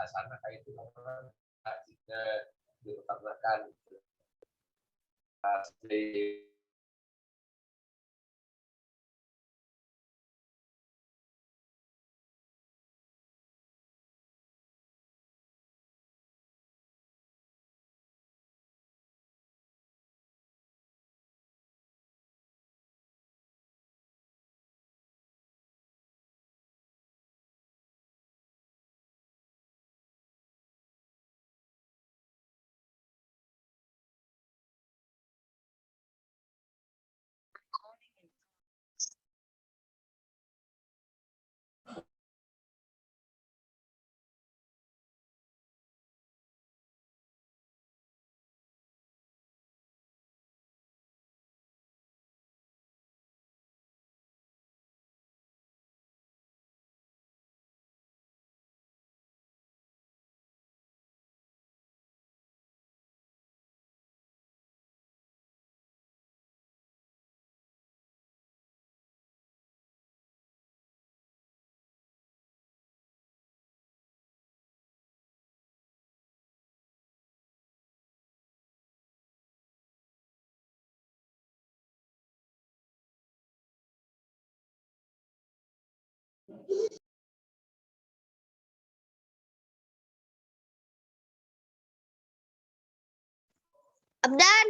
hasanah itu jika diutamakan asli. Abdan.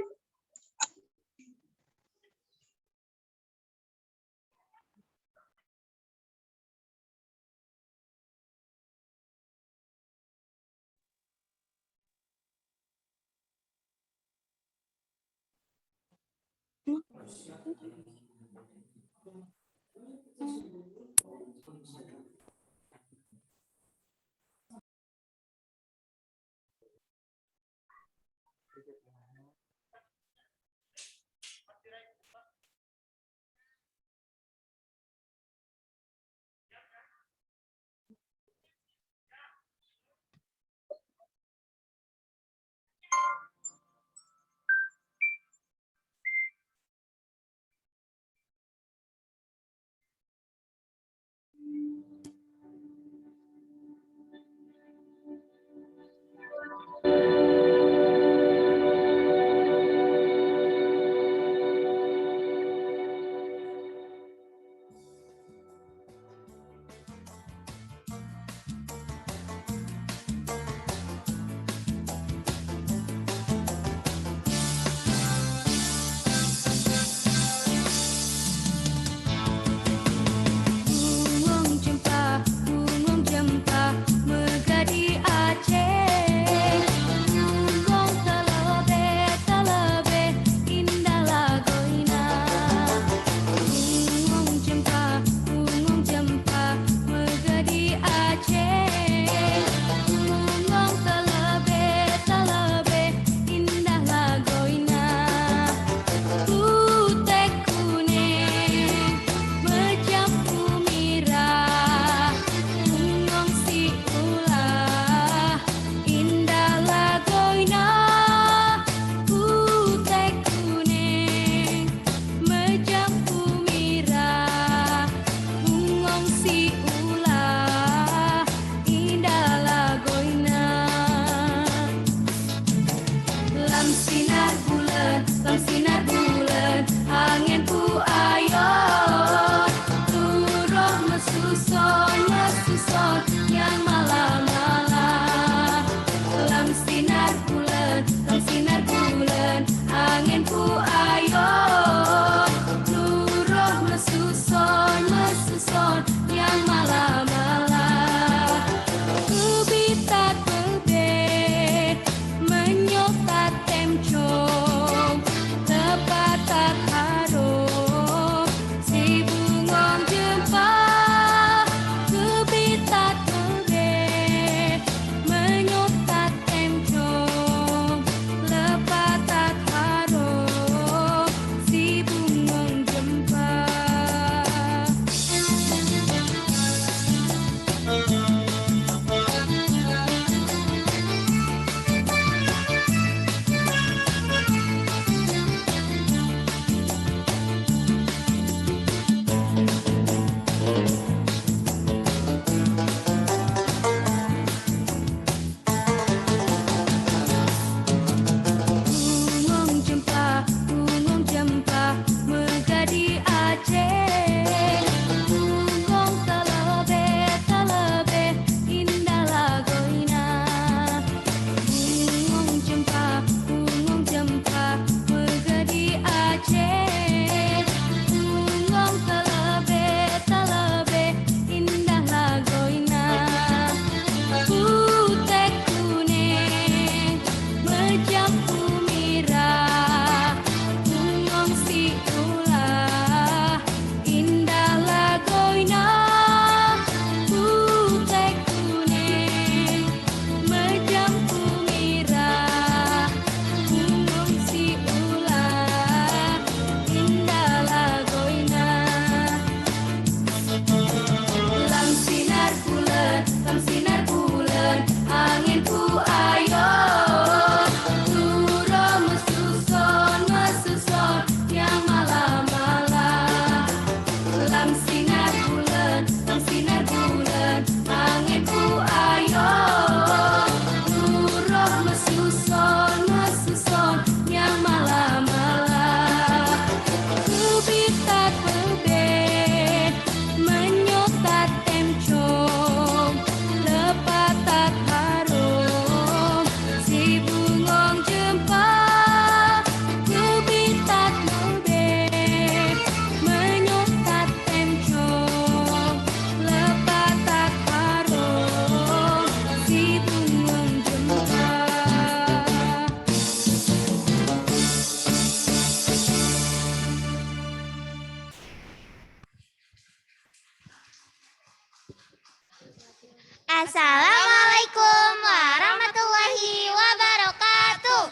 Assalamualaikum warahmatullahi wabarakatuh.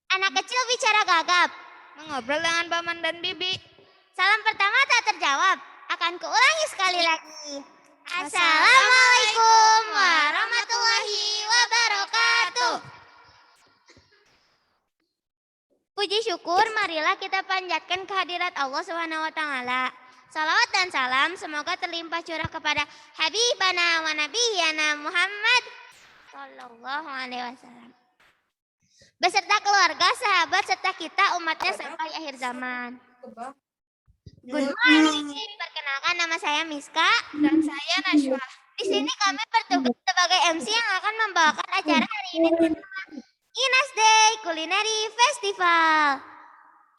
Anak kecil bicara gagap, Mengobrol dengan paman dan bibi. salam pertama tak terjawab. Akan kuulangi sekali lagi. Assalamualaikum warahmatullahi wabarakatuh. Puji syukur marilah kita panjatkan kehadirat Allah Subhanahu wa taala. Salawat dan salam semoga terlimpah curah kepada Habibana wa Nabiyana Muhammad sallallahu alaihi wasallam. Beserta keluarga, sahabat, serta kita umatnya sampai akhir zaman. Good morning. Perkenalkan nama saya Miska Dan saya Najwa. Di sini kami bertugas sebagai MC yang akan membawakan acara hari ini bernama Inas Day Culinary Festival.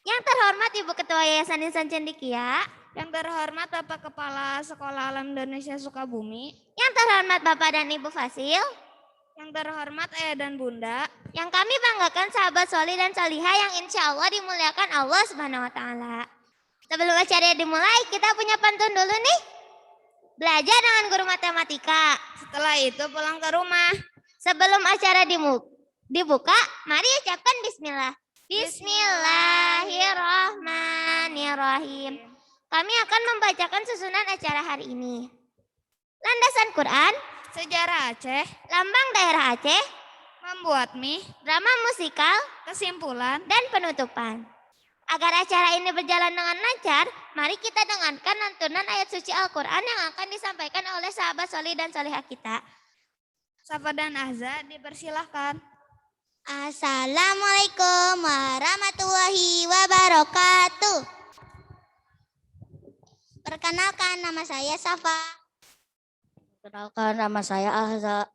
Yang terhormat Ibu Ketua Yayasan Insan Cendekia. Yang terhormat Bapak Kepala Sekolah Alam Indonesia Sukabumi. Yang terhormat Bapak dan Ibu Fasil. Yang terhormat Ayah dan Bunda. Yang kami banggakan sahabat soli dan salihah yang insya Allah dimuliakan Allah Subhanahu wa taala. Sebelum acara dimulai, kita punya pantun dulu nih. Belajar dengan guru matematika. Setelah itu pulang ke rumah. Sebelum acara dibuka, mari ucapkan bismillah. Bismillahirrahmanirrahim. Kami akan membacakan susunan acara hari ini. Landasan Quran, Sejarah Aceh. lambang daerah Aceh, Membuat mie. drama musikal, Kesimpulan. dan penutupan. Agar acara ini berjalan dengan lancar, mari kita dengarkan lantunan ayat suci Al-Quran yang akan disampaikan oleh sahabat solih dan solihah kita. Safa dan Azza dipersilahkan. Assalamualaikum warahmatullahi wabarakatuh. Perkenalkan, nama saya Safa. Perkenalkan, nama saya Ahza.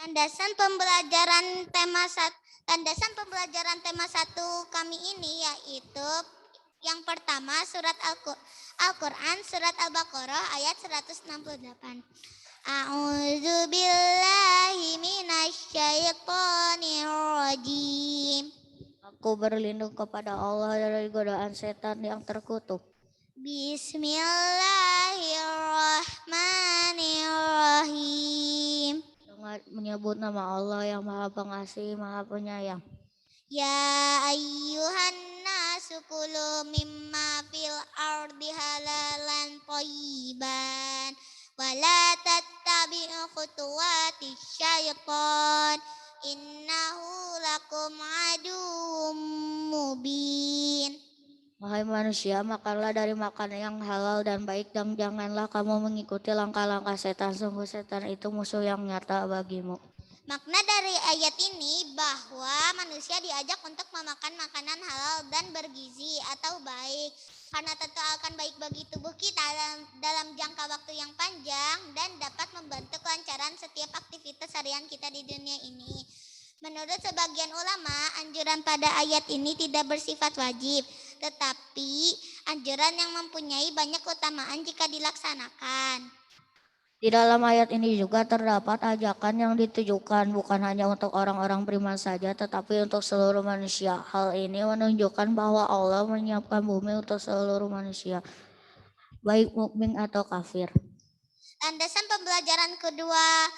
Landasan pembelajaran tema 1 kami ini yaitu yang pertama surat Al-Quran surat Al-Baqarah ayat 168. A'udzu billahi minasyaitonir rajim. Aku berlindung kepada Allah dari godaan setan yang terkutuk. Bismillahirrahmanirrahim. Dengan menyebut nama Allah yang Maha Pengasih, Maha Penyayang. Ya ayyuhan nasu kulu mimma fil ardi halalan thayyiban wala tattabi'u khutuwatis syaitan innahu lakum aduwwum mubin. Wahai manusia, makanlah dari makanan yang halal dan baik dan janganlah kamu mengikuti langkah-langkah setan. Sungguh setan itu musuh yang nyata bagimu. Makna dari ayat ini bahwa manusia diajak untuk memakan makanan halal dan bergizi atau baik. Karena tentu akan baik bagi tubuh kita dalam jangka waktu yang panjang dan dapat membantu kelancaran setiap aktivitas harian kita di dunia ini. Menurut sebagian ulama, anjuran pada ayat ini tidak bersifat wajib, tetapi anjuran yang mempunyai banyak keutamaan jika dilaksanakan. Di dalam ayat ini juga terdapat ajakan yang ditujukan bukan hanya untuk orang-orang beriman saja, tetapi untuk seluruh manusia. Hal ini menunjukkan bahwa Allah menyiapkan bumi untuk seluruh manusia, baik mukmin atau kafir. Landasan pembelajaran kedua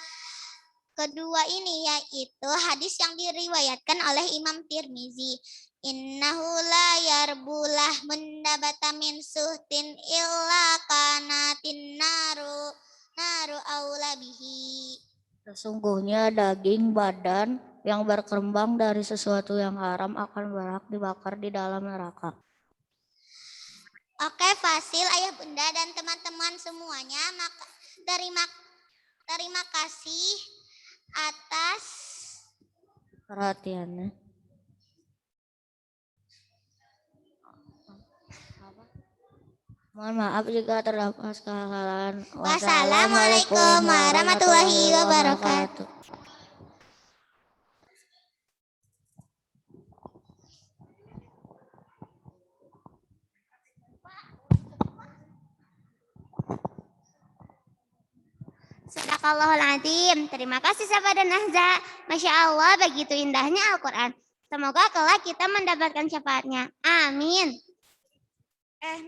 ini yaitu hadis yang diriwayatkan oleh Imam Tirmizi. Innahu la yarbulah mendabata min suhtin illa kanatin naru naru aula bihi. Sesungguhnya daging badan yang berkembang dari sesuatu yang haram akan berhak dibakar di dalam neraka. Oke, Fasil, ayah bunda dan teman-teman semuanya, terima kasih atas Perhatiannya. Mohon maaf jika terdapat kesalahan. Wassalamualaikum warahmatullahi wabarakatuh. Sadaqallahul Azim. Terima kasih Safa dan Ahza. Masya Allah, begitu indahnya Al-Quran. Semoga kelak kita mendapatkan syafaatnya. Amin.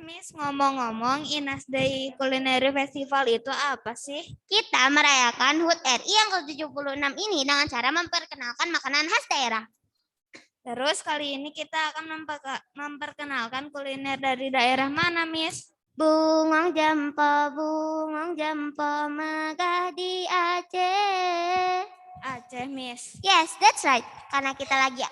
Miss, ngomong-ngomong, Inas Day Culinary Festival itu apa sih? Kita merayakan HUT RI yang ke-76 ini dengan cara memperkenalkan makanan khas daerah. Terus kali ini kita akan memperkenalkan kuliner dari daerah mana, Miss? Bungong jempo megah di Aceh. Aceh, Miss. Yes, that's right. Karena kita lagi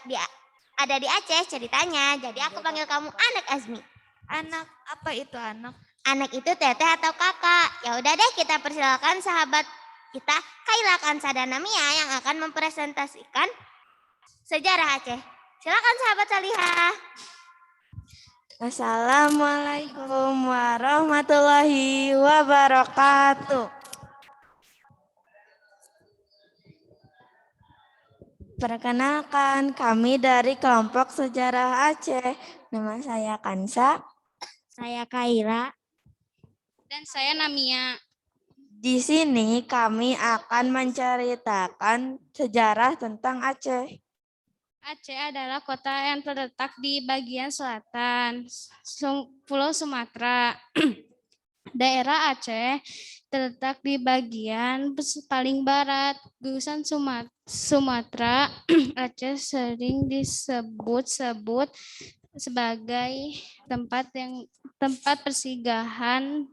ada di Aceh ceritanya. Jadi aku panggil kamu Anak Azmi. Anak, apa itu anak? Anak itu teteh atau kakak. Ya udah deh, kita persilakan sahabat kita Kaila Kansa dan Namia yang akan mempresentasikan sejarah Aceh. Silakan sahabat Salihah. Assalamualaikum warahmatullahi wabarakatuh. Perkenalkan, kami dari kelompok sejarah Aceh. Nama saya Kansa. Saya Kaila. Dan saya Namia. Di sini kami akan menceritakan sejarah tentang Aceh. Aceh adalah kota yang terletak di bagian selatan Pulau Sumatera. Daerah Aceh terletak di bagian paling barat gugusan Sumatera. Aceh sering disebut-sebut sebagai tempat persinggahan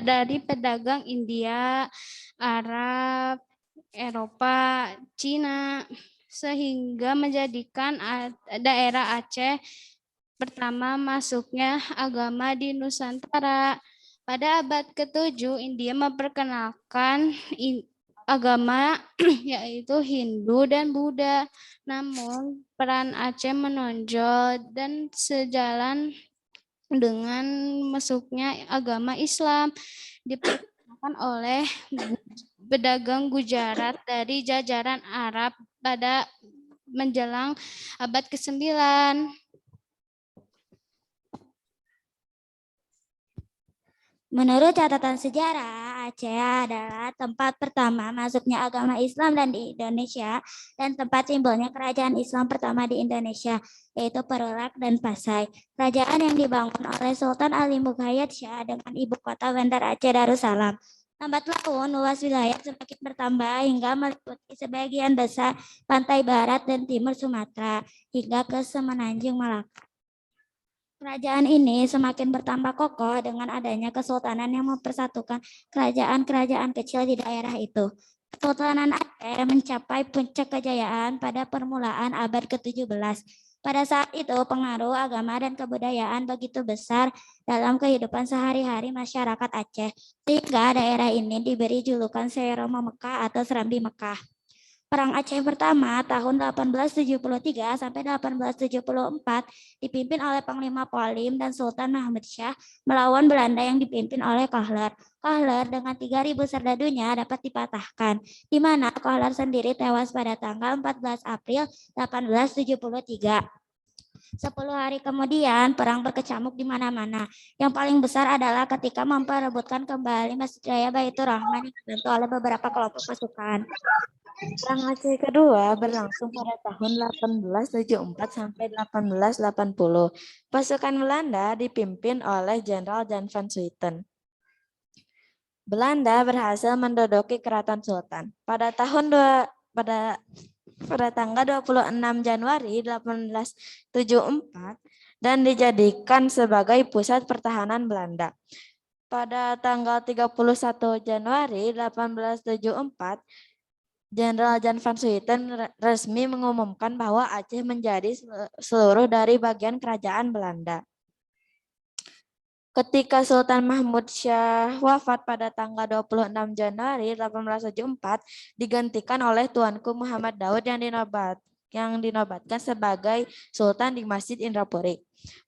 dari pedagang India, Arab, Eropa, Cina, sehingga menjadikan daerah Aceh pertama masuknya agama di Nusantara. Pada abad ke-7, India memperkenalkan agama yaitu Hindu dan Buddha. Namun peran Aceh menonjol dan sejalan dengan masuknya agama Islam diperkenalkan oleh pedagang Gujarat dari jajaran Arab pada menjelang abad ke-9. Menurut catatan sejarah, Aceh adalah tempat pertama masuknya agama Islam di Indonesia dan tempat timbulnya kerajaan Islam pertama di Indonesia, yaitu Perurak dan Pasai. Kerajaan yang dibangun oleh Sultan Ali Mughayat Shah dengan ibu kota Bandar Aceh Darussalam. Lambat laun, luas wilayah semakin bertambah hingga meliputi sebagian besar pantai barat dan timur Sumatera hingga ke Semenanjung Malaka. Kerajaan ini semakin bertambah kokoh dengan adanya kesultanan yang mempersatukan kerajaan-kerajaan kecil di daerah itu. Kesultanan Aceh mencapai puncak kejayaan pada permulaan abad ke-17. Pada saat itu pengaruh agama dan kebudayaan begitu besar dalam kehidupan sehari-hari masyarakat Aceh, sehingga daerah ini diberi julukan Seroma Mekah atau Serambi Mekah. Perang Aceh pertama tahun 1873 sampai 1874 dipimpin oleh Panglima Polim dan Sultan Mahmud Shah melawan Belanda yang dipimpin oleh Kohler. Kohler dengan 3.000 serdadunya dapat dipatahkan, di mana Kohler sendiri tewas pada tanggal 14 April 1873. 10 hari kemudian perang berkecamuk di mana-mana. Yang paling besar adalah ketika memperebutkan kembali Masjid Raya Baitur Rahman yang dibantu oleh beberapa kelompok pasukan. Perang Aceh kedua berlangsung pada tahun 1874 sampai 1880. Pasukan Belanda dipimpin oleh Jenderal Jan van Swieten. Belanda berhasil menduduki Keraton Sultan. Pada tanggal 26 Januari 1874 dan dijadikan sebagai pusat pertahanan Belanda. pada tanggal 31 Januari 1874, Jenderal Jan van Swieten resmi mengumumkan bahwa Aceh menjadi seluruh dari bagian kerajaan Belanda. Ketika Sultan Mahmud Syah wafat pada tanggal 26 Januari 1874, digantikan oleh Tuanku Muhammad Daud yang dinobatkan sebagai Sultan di Masjid Indrapuri.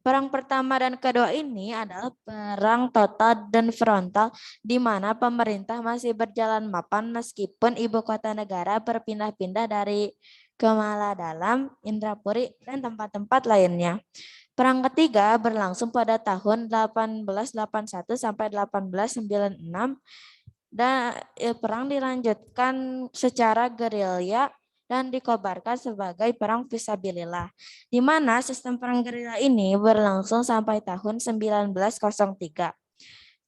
Perang pertama dan kedua ini adalah perang total dan frontal di mana pemerintah masih berjalan mapan meskipun ibu kota negara berpindah-pindah dari Kemala Dalam, Indrapuri, dan tempat-tempat lainnya. Perang ketiga berlangsung pada tahun 1881 sampai 1896 dan perang dilanjutkan secara gerilya dan dikobarkan sebagai perang fisabilillah, di mana sistem perang gerilya ini berlangsung sampai tahun 1903.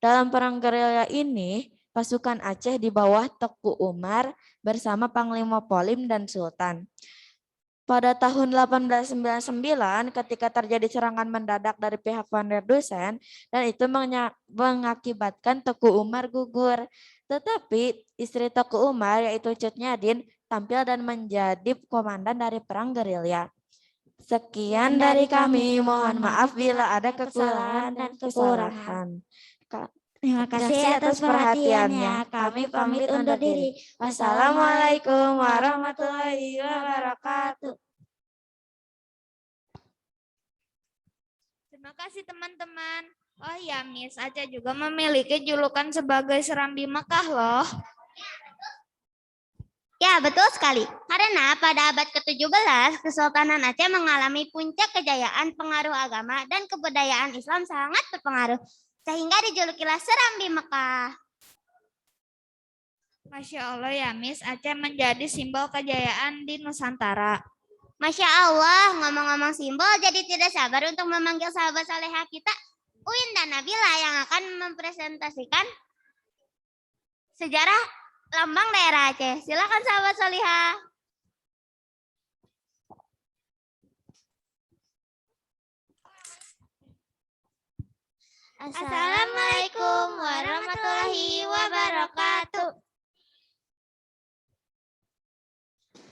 Dalam perang gerilya ini, pasukan Aceh di bawah Teku Umar bersama Panglima Polim dan Sultan. Pada tahun 1899, ketika terjadi serangan mendadak dari pihak Van der Dusen, dan itu mengakibatkan Teku Umar gugur. Tetapi istri Teku Umar, yaitu Cut Nyadin, tampil dan menjadi komandan dari perang gerilya. Sekian dari kami, mohon maaf bila ada kekurangan dan kesalahan. Terima kasih atas perhatiannya. Kami pamit undur diri. Wassalamualaikum warahmatullahi wabarakatuh. Terima kasih teman-teman. Oh ya, Miss Aceh juga memiliki julukan sebagai Serambi Mekah loh. Ya, betul sekali. Karena pada abad ke-17, Kesultanan Aceh mengalami puncak kejayaan pengaruh agama dan kebudayaan Islam sangat berpengaruh, sehingga dijulukilah Serambi Mekah. Masya Allah ya, Miss Aceh menjadi simbol kejayaan di Nusantara. Masya Allah, ngomong-ngomong simbol, jadi tidak sabar untuk memanggil sahabat salehah kita, Uin dan Nabila, yang akan mempresentasikan sejarah lambang daerah Aceh. Silakan sahabat salihah. Assalamualaikum warahmatullahi wabarakatuh.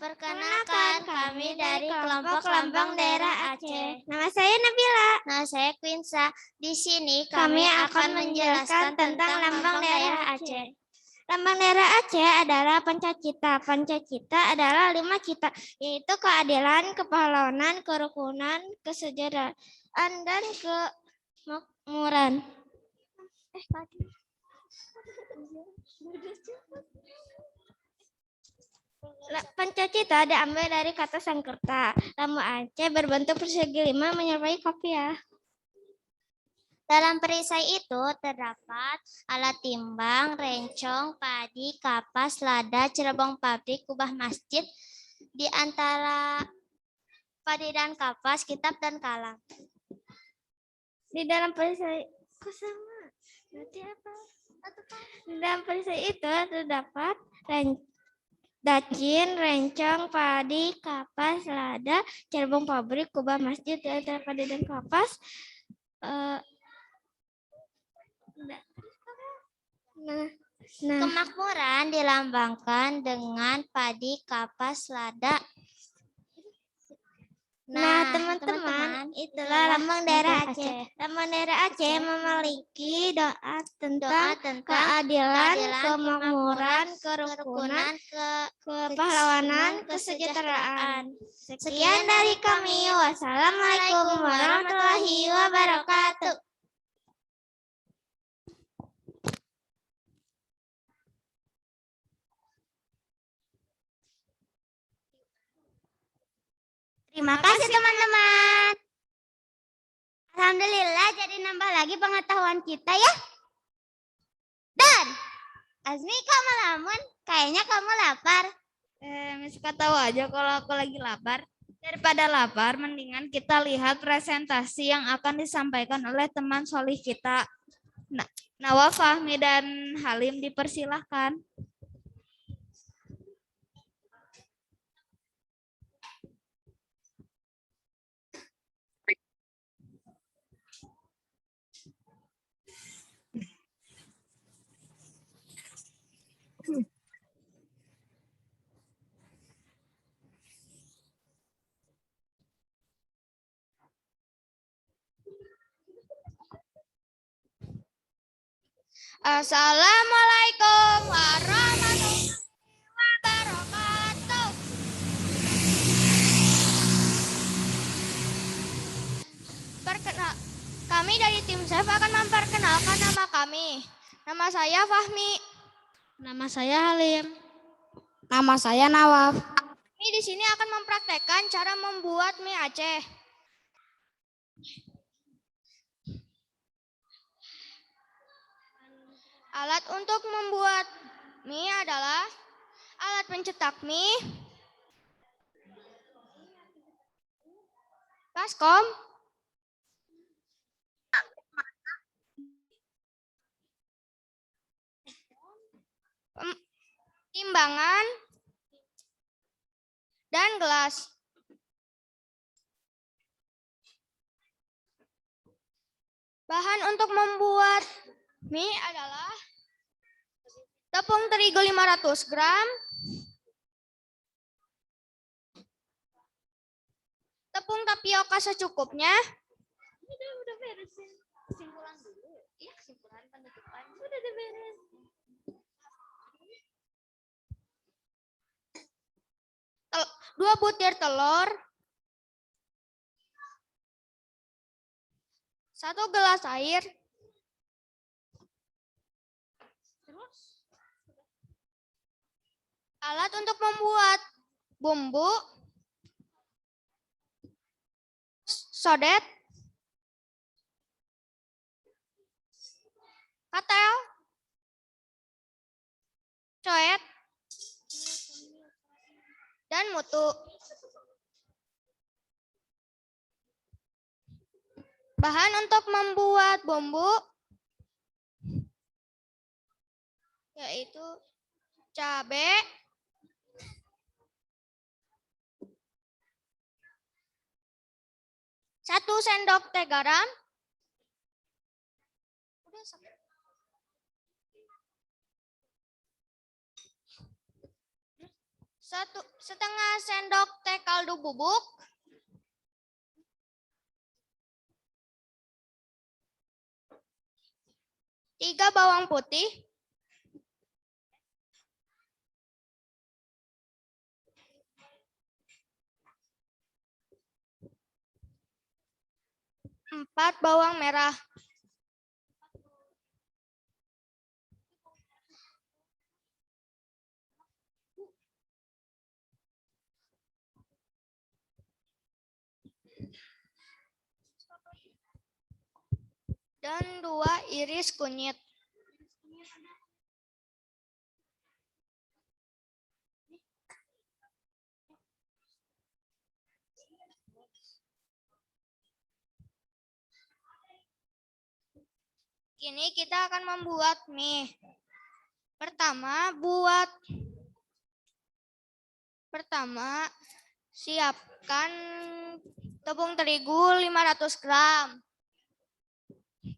Perkenalkan, kami dari kelompok lambang daerah Aceh. Nama saya Nabila. Nama saya Quinsa. Di sini kami akan menjelaskan tentang lambang daerah Aceh. Lambang daerah Aceh adalah pancacita. Pancacita adalah 5 cita, yaitu keadilan, kepahlawanan, kerukunan, kesejahteraan, dan kemakmuran. Pancacita diambil dari kata Sangkerta. Lambang Aceh berbentuk persegi 5 menyerupai kopiah. Dalam perisai itu terdapat alat timbang, rencong, padi, kapas, lada, cerebong pabrik, kubah masjid. Di antara padi dan kapas, kitab dan kalam. Di dalam perisai, kok sama? Berarti apa? Di dalam perisai itu terdapat dacin, rencong, padi, kapas, lada, cerebong pabrik, kubah masjid. Di antara padi dan kapas, kemakmuran dilambangkan dengan padi, kapas, lada. Nah, teman-teman, itulah lambang daerah Aceh. Lambang daerah Aceh memiliki doa tentang keadilan, kemakmuran, kerukunan, kepahlawanan, kesejahteraan. Sekian dari kami. Wassalamualaikum warahmatullahi wabarakatuh. Terima kasih teman-teman. Alhamdulillah jadi nambah lagi pengetahuan kita ya. Dan Azmi, kamu lamun, kayaknya kamu lapar. Miss tahu aja kalau aku lagi lapar. Daripada lapar, mendingan kita lihat presentasi yang akan disampaikan oleh teman solih kita. Nawa, Fahmi, dan Halim dipersilahkan. Assalamualaikum warahmatullahi wabarakatuh. Kami dari tim SEF akan memperkenalkan nama kami. Nama saya Fahmi. Nama saya Halim. Nama saya Nawaf. Kami di sini akan mempraktekkan cara membuat mie Aceh. Alat untuk membuat mie adalah alat pencetak mie, baskom, timbangan, dan gelas. Bahan untuk membuat mie adalah tepung terigu 500 gram, tepung tapioka secukupnya, Udah beresin kesimpulan dulu. Iya, kesimpulan penutupan. Udah beres. 2 butir telur, 1 gelas air, alat untuk membuat bumbu, sodet, katel, coet, dan mutu. Bahan untuk membuat bumbu yaitu cabai, satu sendok teh garam, setengah sendok teh kaldu bubuk, 3 bawang putih, 4 bawang merah. Dan 2 iris kunyit. Kini kita akan membuat mie. Pertama, siapkan tepung terigu 500 gram.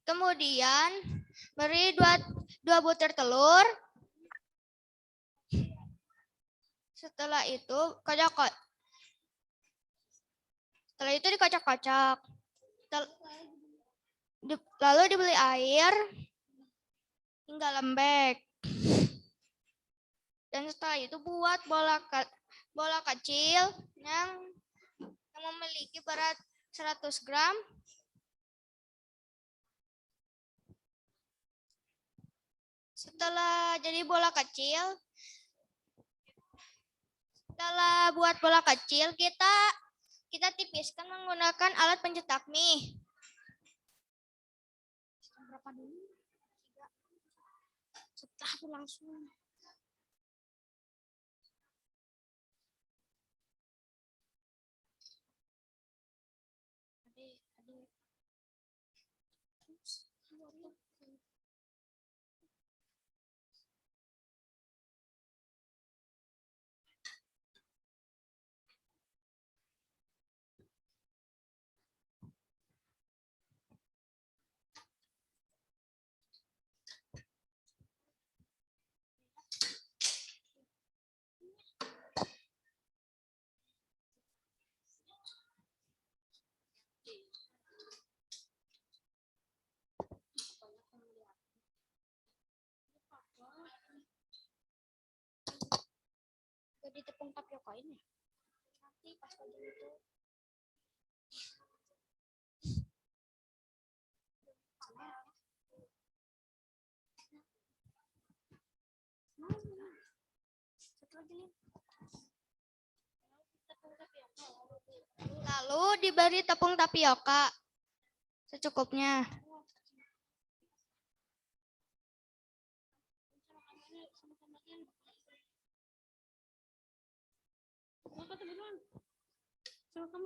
Kemudian beri 2 butir telur. Setelah itu dikocok-kocok. Lalu dibeli air hingga lembek. Dan setelah itu buat bola kecil yang memiliki berat 100 gram. Setelah jadi bola kecil, setelah buat bola kecil, kita tipiskan menggunakan alat pencetak mie. Berapa dulu? 3. Setelah itu langsung. di tepung tapioka ini. Nanti pas lagi itu. Lalu diberi tepung tapioka secukupnya.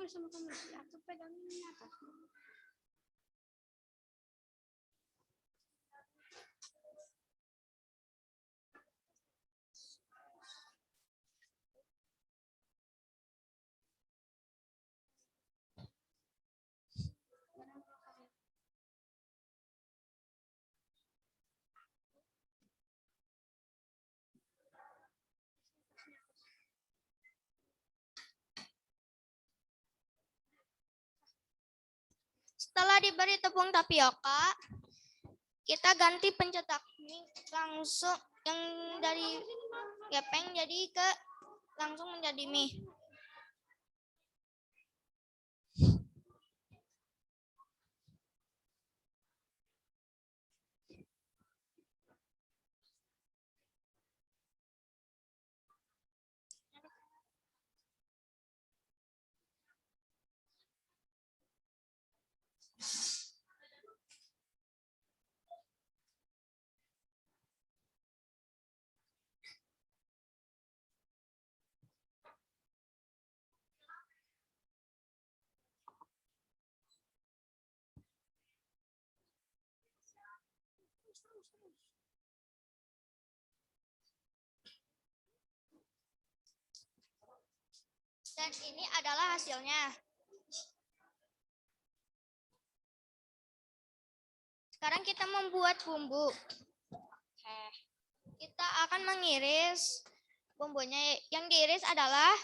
Sama kamu. Aku pegangin ini atas. Setelah diberi tepung tapioka, kita ganti pencetak mie langsung yang dari gepeng jadi ke langsung menjadi mie. Dan ini adalah hasilnya. Sekarang kita membuat bumbu. Kita akan mengiris bumbunya. Yang diiris adalah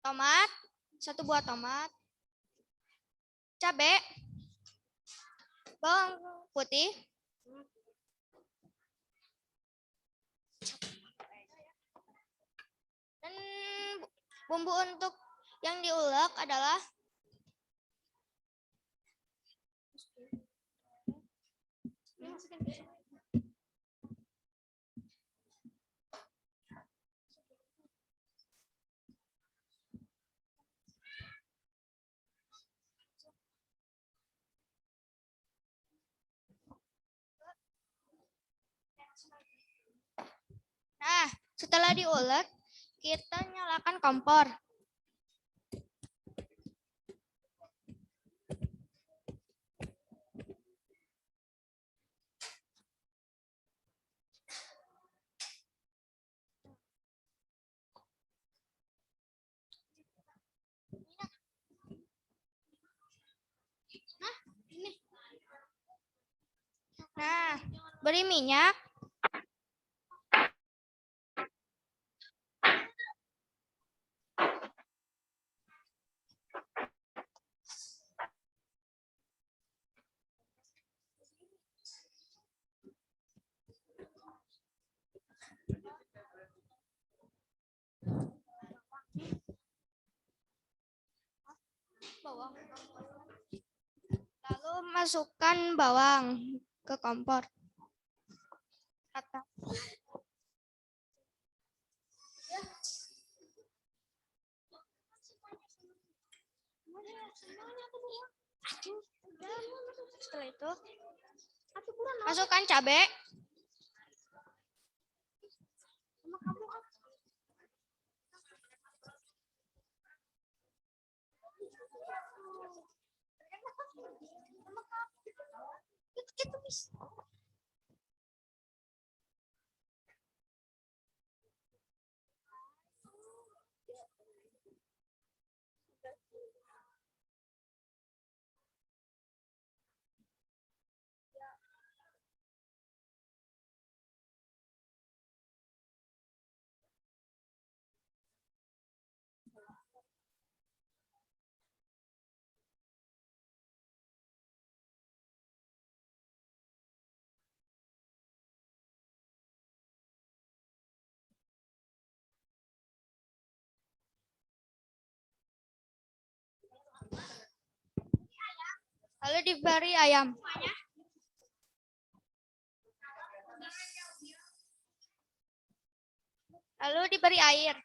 tomat, 1 buah tomat, cabai, bawang putih, dan bumbu untuk yang diulek adalah Nah, setelah diulek, kita nyalakan kompor. Nah, beri minyak. Bawang. Lalu masukkan bawang ke kompor. Setelah itu masukkan cabai. Lalu diberi ayam. Lalu diberi air.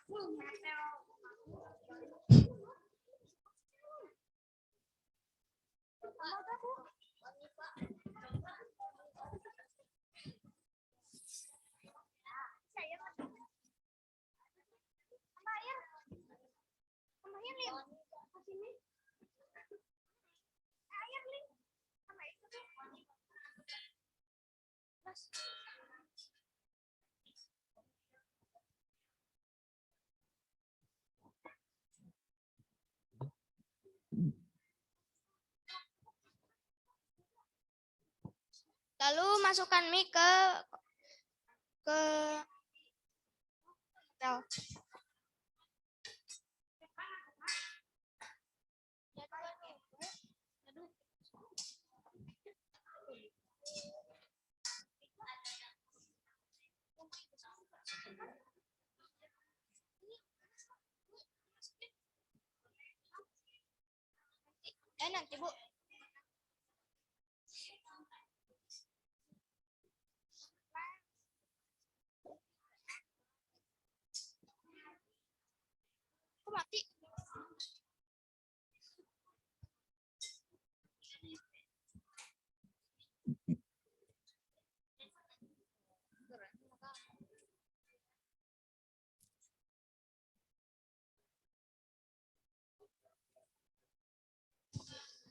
Lalu masukkan mie ke tel. Nanti Bu. Kok mati?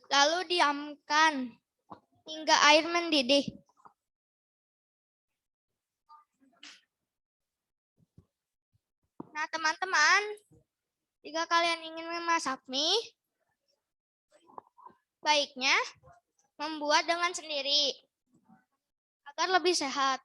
Lalu diamkan hingga air mendidih. Nah, teman-teman, jika kalian ingin memasak mie, baiknya membuat dengan sendiri agar lebih sehat.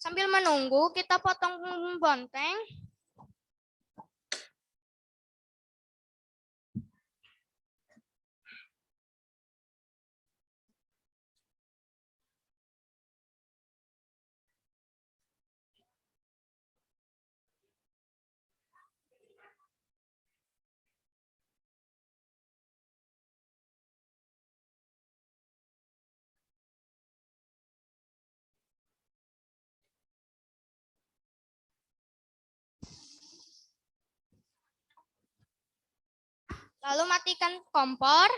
Sambil menunggu, kita potong bonteng. Lalu matikan kompor.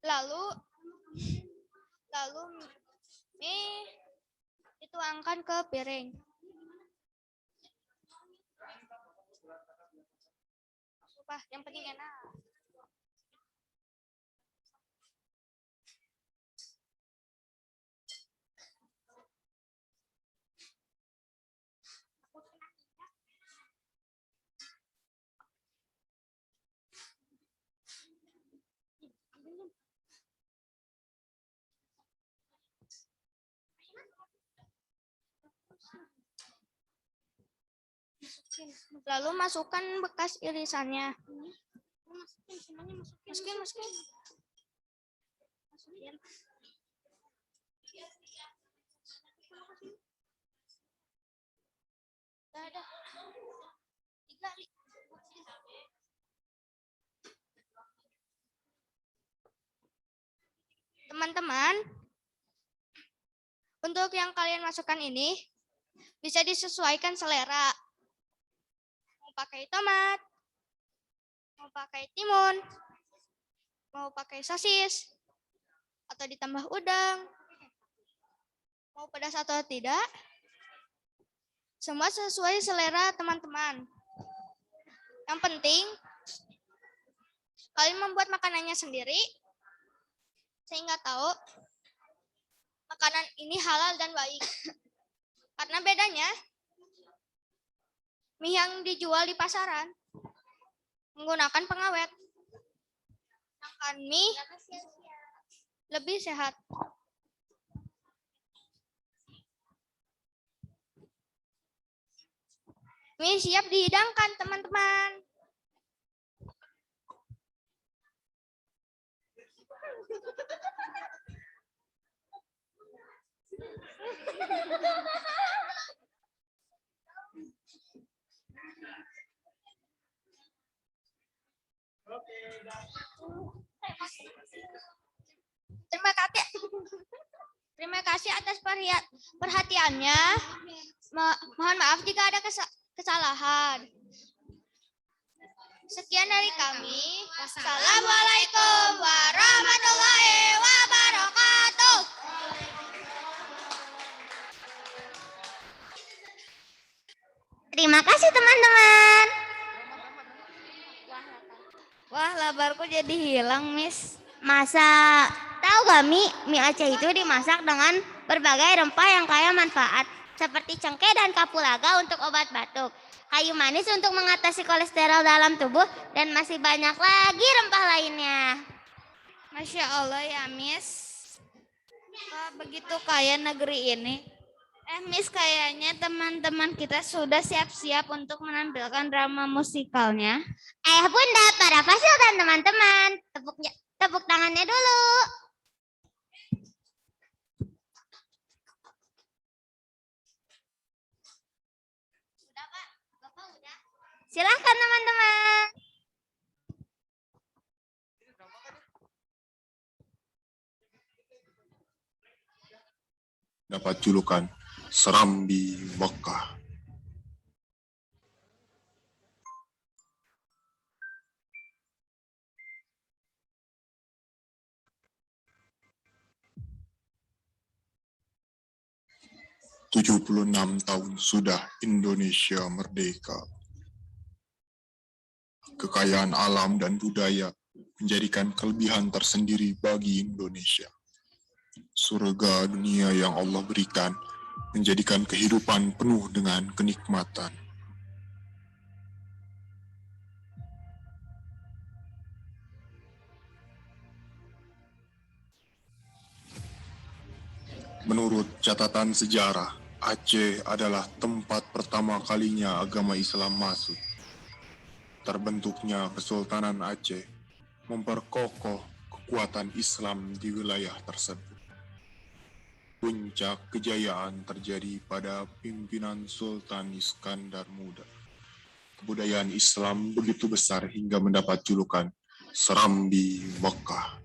Lalu mie dituangkan ke piring. Wah, yang penting enak. Lalu masukkan bekas irisannya. Masukin. Dah. Teman-teman, untuk yang kalian masukkan ini bisa disesuaikan selera. Mau pakai tomat, mau pakai timun, mau pakai sosis, atau ditambah udang, mau pedas atau tidak, semua sesuai selera teman-teman. Yang penting, kalian membuat makanannya sendiri, sehingga tahu makanan ini halal dan baik. Karena bedanya, mie yang dijual di pasaran menggunakan pengawet. Sedangkan mie lebih sehat. Mie siap dihidangkan, teman-teman. Terima kasih atas perhatiannya. Mohon maaf jika ada kesalahan. Sekian dari kami. Wassalamualaikum warahmatullahi wabarakatuh. Terima kasih teman-teman. Wah, labarku jadi hilang, Miss. Masa tahu gak mie Aceh itu dimasak dengan berbagai rempah yang kaya manfaat seperti cengkeh dan kapulaga untuk obat batuk, kayu manis untuk mengatasi kolesterol dalam tubuh, dan masih banyak lagi rempah lainnya. Masya Allah ya, Miss. Wah, begitu kaya negeri ini. Miss, kayaknya teman-teman kita sudah siap-siap untuk menampilkan drama musikalnya. Bunda, para fasil dan teman-teman, tepuk tangannya dulu. Sudah, Pak. Bapak udah. Silahkan teman-teman. Dapat julukan Serambi Mekah. "76 tahun sudah Indonesia merdeka. Kekayaan alam dan budaya menjadikan kelebihan tersendiri bagi Indonesia. Surga dunia yang Allah berikan menjadikan kehidupan penuh dengan kenikmatan. Menurut catatan sejarah, Aceh adalah tempat pertama kalinya agama Islam masuk. Terbentuknya Kesultanan Aceh memperkokoh kekuatan Islam di wilayah tersebut. Puncak kejayaan terjadi pada pimpinan Sultan Iskandar Muda. Kebudayaan Islam begitu besar hingga mendapat julukan Serambi Mekah.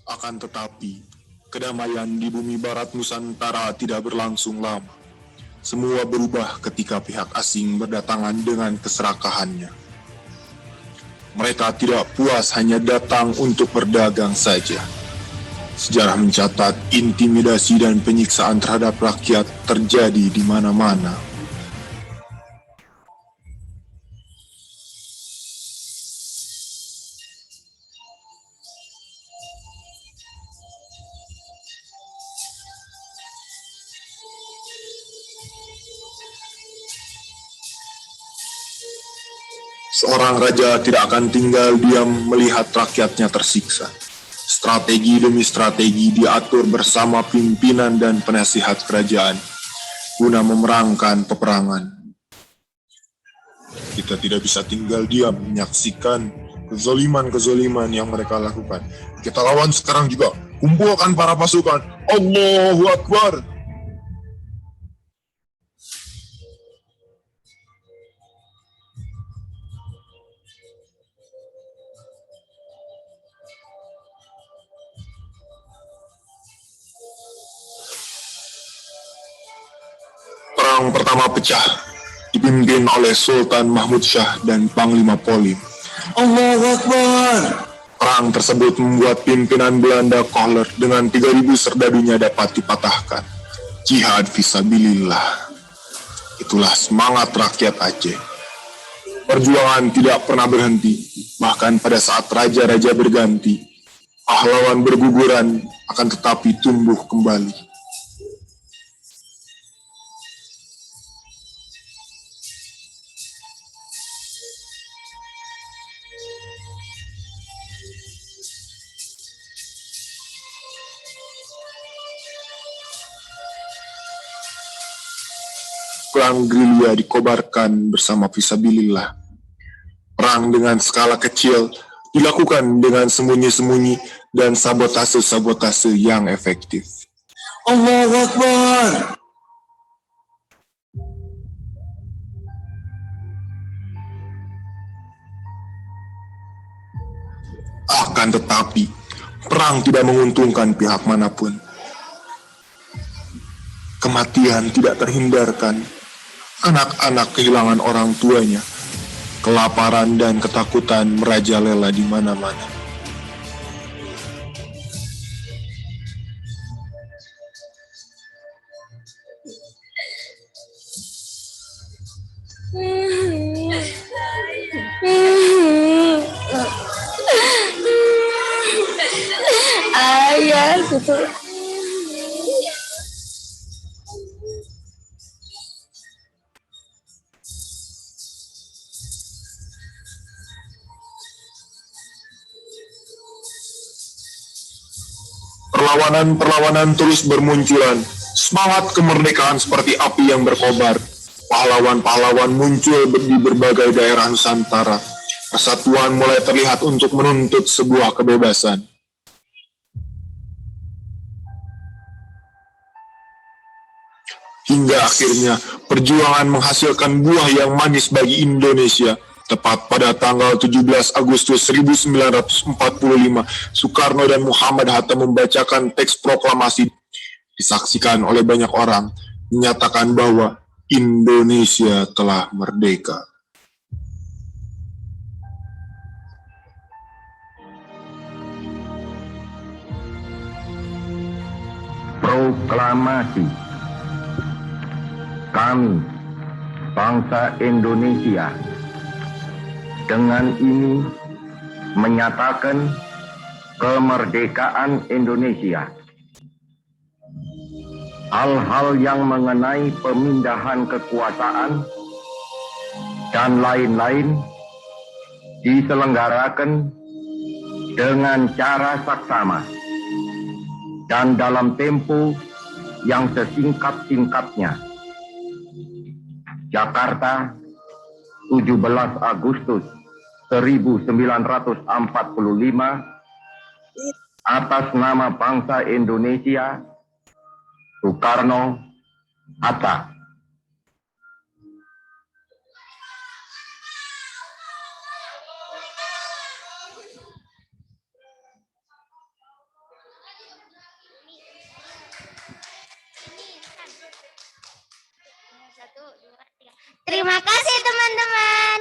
Akan tetapi, kedamaian di bumi barat Nusantara tidak berlangsung lama. Semua berubah ketika pihak asing berdatangan dengan keserakahannya. Mereka tidak puas hanya datang untuk berdagang saja. Sejarah mencatat intimidasi dan penyiksaan terhadap rakyat terjadi di mana-mana. Seorang raja tidak akan tinggal diam melihat rakyatnya tersiksa. Strategi demi strategi diatur bersama pimpinan dan penasihat kerajaan guna memerangkan peperangan. Kita tidak bisa tinggal diam menyaksikan kezaliman-kezaliman yang mereka lakukan. Kita lawan sekarang juga. Kumpulkan para pasukan. Allahu Akbar. Perang pertama pecah, dipimpin oleh Sultan Mahmud Shah dan Panglima Polim. Allahu Akbar! Perang tersebut membuat pimpinan Belanda Kohler dengan 3.000 serdadunya dapat dipatahkan. Jihad fisabilillah. Itulah semangat rakyat Aceh. Perjuangan tidak pernah berhenti, bahkan pada saat raja-raja berganti, pahlawan berguguran akan tetapi tumbuh kembali. Perang gerilya dikobarkan bersama fisabilillah. Perang dengan skala kecil dilakukan dengan sembunyi-sembunyi dan sabotase-sabotase yang efektif. Allahu Akbar. Akan tetapi, perang tidak menguntungkan pihak manapun. Kematian tidak terhindarkan. Anak-anak kehilangan orang tuanya. Kelaparan dan ketakutan merajalela di mana-mana. Ayah, gitu. Perlawanan-perlawanan terus bermunculan. Semangat kemerdekaan seperti api yang berkobar. Pahlawan-pahlawan muncul di berbagai daerah Nusantara. Persatuan mulai terlihat untuk menuntut sebuah kebebasan. Hingga akhirnya perjuangan menghasilkan buah yang manis bagi Indonesia. Tepat pada tanggal 17 Agustus 1945, Soekarno dan Muhammad Hatta membacakan teks proklamasi. Disaksikan oleh banyak orang, menyatakan bahwa Indonesia telah merdeka. Proklamasi. Kami, bangsa Indonesia, dengan ini menyatakan kemerdekaan Indonesia. Hal-hal yang mengenai pemindahan kekuasaan dan lain-lain diselenggarakan dengan cara saksama dan dalam tempo yang sesingkat-singkatnya. Jakarta, 17 Agustus 1945, atas nama bangsa Indonesia, Soekarno Hatta. Terima kasih teman-teman.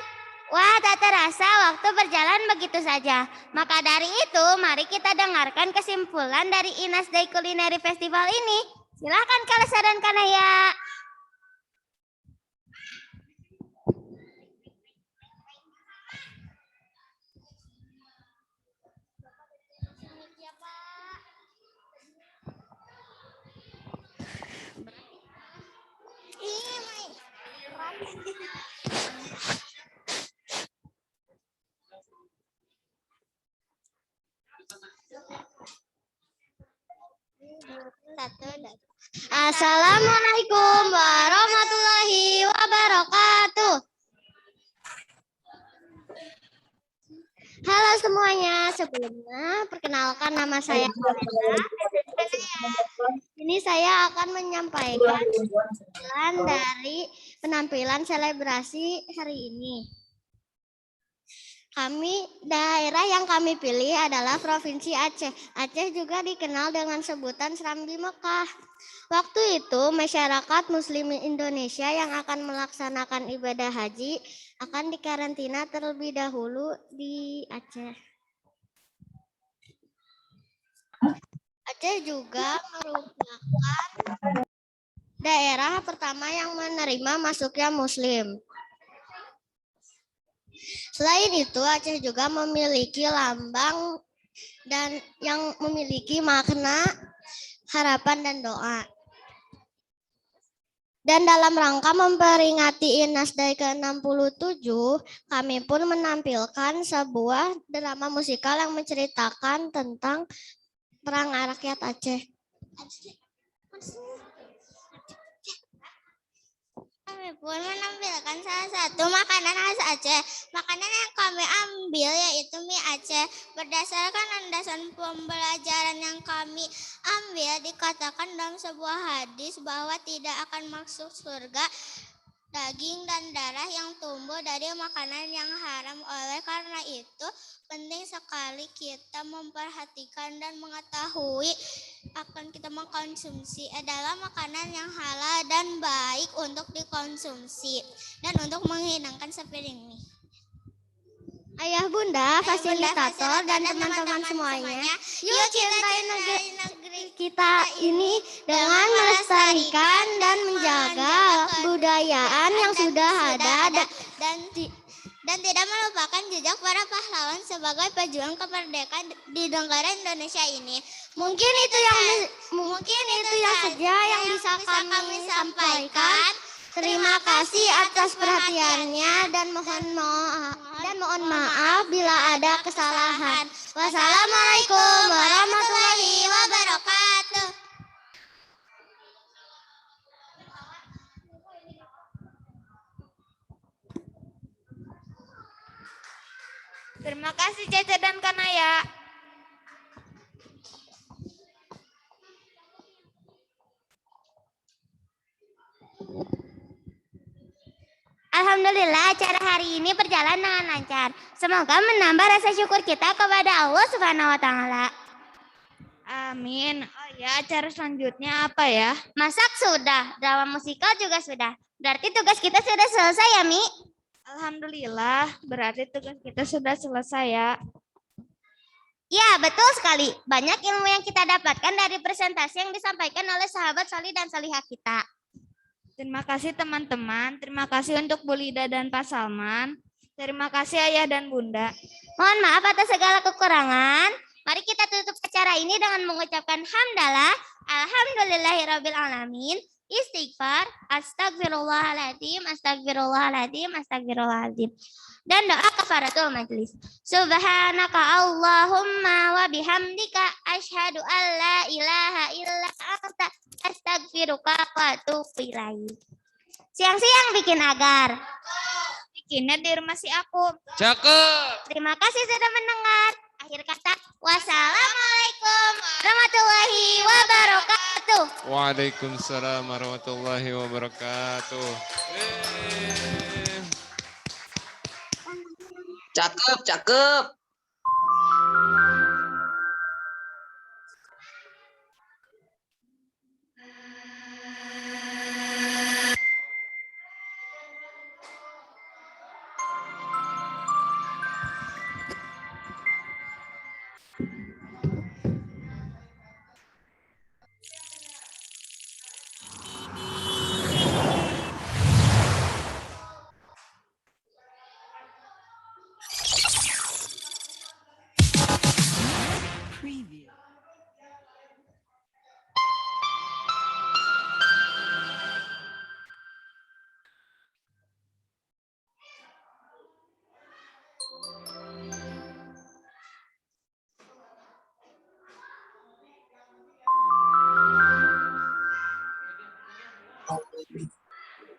Wah, tak terasa waktu berjalan begitu saja. Maka dari itu, mari kita dengarkan kesimpulan dari Inas Day Culinary Festival ini. Silakan Kalesa dan Kanaya. Assalamualaikum warahmatullahi wabarakatuh. Halo semuanya, sebelumnya perkenalkan nama saya Kalesa. Ini saya akan menyampaikan kesimpulan dari penampilan selebrasi hari ini. Daerah yang kami pilih adalah Provinsi Aceh. Aceh juga dikenal dengan sebutan Serambi Mekah. Waktu itu masyarakat Muslim Indonesia yang akan melaksanakan ibadah haji akan dikarantina terlebih dahulu di Aceh. Aceh juga merupakan daerah pertama yang menerima masuknya Muslim. Selain itu, Aceh juga memiliki lambang dan yang memiliki makna harapan dan doa. Dan dalam rangka memperingati INAS Day ke-67, kami pun menampilkan sebuah drama musikal yang menceritakan tentang Perang Rakyat Aceh. Kami pun menampilkan salah satu makanan khas Aceh. Makanan yang kami ambil yaitu mie Aceh. Berdasarkan landasan pembelajaran yang kami ambil, dikatakan dalam sebuah hadis bahwa tidak akan masuk surga daging dan darah yang tumbuh dari makanan yang haram. Oleh karena itu, penting sekali kita memperhatikan dan mengetahui akan kita mengkonsumsi adalah makanan yang halal dan baik untuk dikonsumsi dan untuk menghidangkan sepiring mie. Ayah bunda, fasilitator, dan teman-teman semuanya, yuk cintai negeri kita ini dengan melestarikan dan menjaga kebudayaan yang sudah ada dan tidak melupakan jejak para pahlawan sebagai pejuang kemerdekaan di negara Indonesia ini. Mungkin itu yang saja yang bisa kami sampaikan. Terima kasih atas perhatiannya dan mohon maaf bila ada kesalahan. Wassalamualaikum warahmatullahi wabarakatuh. Terima kasih Cece dan Kanaya. Alhamdulillah acara hari ini berjalan dengan lancar. Semoga menambah rasa syukur kita kepada Allah Subhanahu wa taala. Amin. Oh ya, acara selanjutnya apa ya? Masak sudah, drama musikal juga sudah. Berarti tugas kita sudah selesai ya, Mi? Alhamdulillah, berarti tugas kita sudah selesai ya. Ya, betul sekali. Banyak ilmu yang kita dapatkan dari presentasi yang disampaikan oleh sahabat Salih dan Salihah kita. Terima kasih teman-teman. Terima kasih untuk Bu Lida dan Pak Salman. Terima kasih Ayah dan Bunda. Mohon maaf atas segala kekurangan. Mari kita tutup acara ini dengan mengucapkan hamdalah. Alhamdulillahirabbil alamin. Istighfar, astagfirullahaladzim, astagfirullahaladzim, astagfirullahaladzim. Dan doa kafaratul majlis. Subhanaka Allahumma wa bihamdika asyhadu an la ilaha illa anta astagfiruka wa atubu ilaik. Siang-siang bikin agar. Bikinnya di rumah si aku. Cakep. Terima kasih sudah mendengar. Akhir kata, wassalamualaikum warahmatullahi wabarakatuh. Waalaikumsalam warahmatullahi wabarakatuh. Cakep, cakep. Oh,